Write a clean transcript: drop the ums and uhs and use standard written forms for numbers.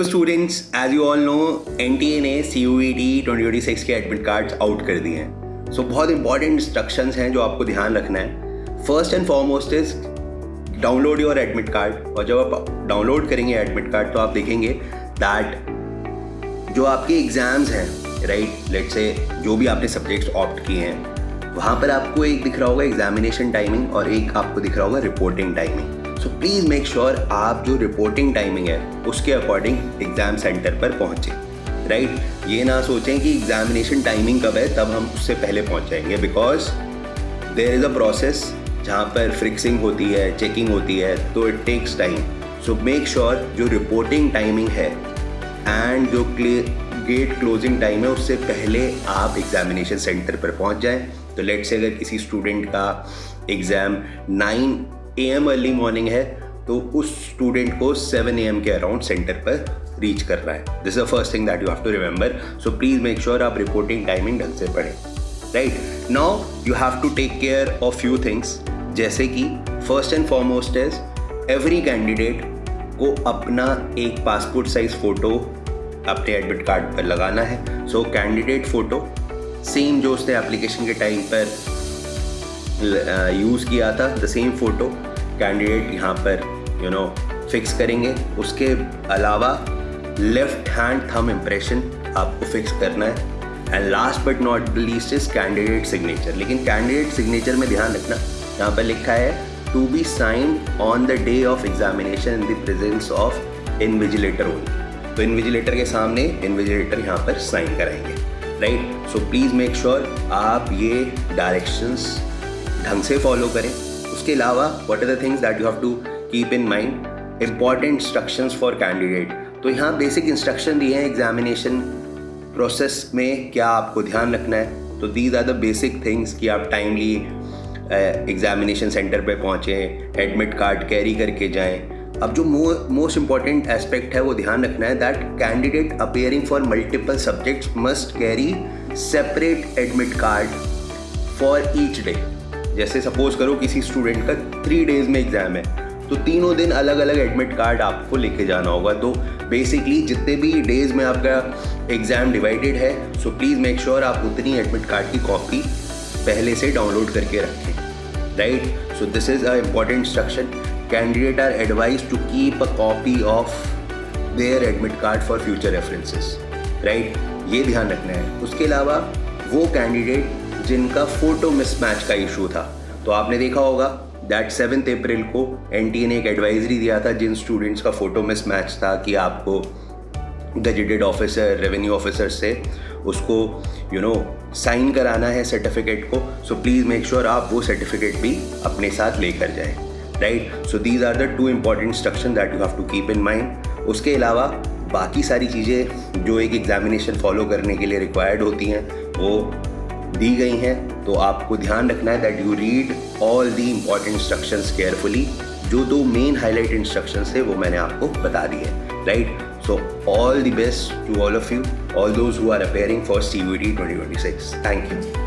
Hello students, as you all know NTA ने CUET 2026 के admit cards out कर दिए हैं। सो बहुत इंपॉर्टेंट इंस्ट्रक्शंस हैं जो आपको ध्यान रखना है। First and foremost is download your admit card. और जब आप डाउनलोड करेंगे एडमिट कार्ड तो आप देखेंगे दैट जो आपके एग्ज़ाम्स हैं, राइट, लेट्स से जो भी आपने सब्जेक्ट्स ऑप्ट किए हैं, वहाँ पर आपको एक दिख रहा होगा एग्जामिनेशन टाइमिंग और एक आपको दिख रहा होगा reporting timing. So please make sure आप जो रिपोर्टिंग टाइमिंग है उसके अकॉर्डिंग एग्ज़ाम सेंटर पर पहुँचें, राइट। ये ना सोचें कि एग्जामिनेशन टाइमिंग कब है तब हम उससे पहले पहुँच जाएंगे, because there is a process जहाँ पर फिक्सिंग होती है, चेकिंग होती है, तो it takes time. So make sure जो रिपोर्टिंग टाइमिंग है एंड जो गेट क्लोजिंग टाइम है उससे पहले आप एग्जामिनेशन सेंटर पर पहुँच जाएँ। तो लेट्स से अगर किसी स्टूडेंट का एग्ज़ाम 9 AM अर्ली मॉर्निंग है तो उस स्टूडेंट को 7 AM के अराउंड सेंटर पर रीच करना है। This is the first thing that you have to remember. So please make sure आप रिपोर्टिंग टाइमिंग ढंग से पढ़ें, right. Now you have to take care of few things, जैसे कि first and foremost is every candidate को अपना एक passport size photo अपने एडमिट कार्ड पर लगाना है। सो कैंडिडेट फ़ोटो सेम जो उसने एप्लीकेशन के टाइम पर यूज़ किया था, द सेम फ़ोटो कैंडिडेट यहाँ पर फिक्स करेंगे। उसके अलावा लेफ्ट हैंड थंब इम्प्रेशन आपको फिक्स करना है। And last but not the least is candidate signature. लेकिन कैंडिडेट सिग्नेचर में ध्यान रखना, यहाँ पर लिखा है to be signed on the day of examination in the presence of invigilator only. तो इनविजिलेटर के सामने इनविजिलेटर यहाँ पर साइन कराएंगे, right. So please make sure आप ये डायरेक्शंस ढंग से फॉलो करें। उसके अलावा what are the things that you have to keep in mind, important instructions for candidate. तो यहाँ बेसिक इंस्ट्रक्शन दिए हैं एग्जामिनेशन प्रोसेस में क्या आपको ध्यान रखना है। तो these are the basic things कि आप टाइमली एग्जामिनेशन सेंटर पे पहुँचें, एडमिट कार्ड कैरी करके जाएं। अब जो मोस्ट इंपॉर्टेंट एस्पेक्ट है वो ध्यान रखना है that candidate appearing for multiple subjects must carry separate admit card for each day. जैसे सपोज करो किसी स्टूडेंट का 3 डेज में एग्ज़ाम है तो तीनों दिन अलग अलग एडमिट कार्ड आपको लेके जाना होगा। तो बेसिकली जितने भी डेज में आपका एग्ज़ाम डिवाइडेड है, सो प्लीज़ मेक श्योर आप उतनी एडमिट कार्ड की कॉपी पहले से डाउनलोड करके रखें, right. So this is a important instruction. Candidate are advise to keep a copy of their admit card for future references, right. ये ध्यान रखना है। उसके अलावा वो कैंडिडेट जिनका फ़ोटो मिसमैच का इशू था, तो आपने देखा होगा दैट 7 अप्रैल को एनटीए ने एक एडवाइजरी दिया था जिन स्टूडेंट्स का फ़ोटो मिसमैच था कि आपको गजेटेड ऑफिसर, रेवेन्यू ऑफिसर से उसको साइन कराना है सर्टिफिकेट को। सो प्लीज़ मेक श्योर आप वो सर्टिफिकेट भी अपने साथ लेकर जाएं, right. So these are the 2 important instruction that you have to keep in mind. उसके अलावा बाकी सारी चीज़ें जो एक एग्जामिनेशन फॉलो करने के लिए रिक्वायर्ड होती हैं वो दी गई हैं। तो आपको ध्यान रखना है that you read all the important instructions carefully. जो 2 मेन हाईलाइट इंस्ट्रक्शंस थे वो मैंने आपको बता दिए, right. So all the best to all of you, all those who are appearing for CUET 2026। Thank you.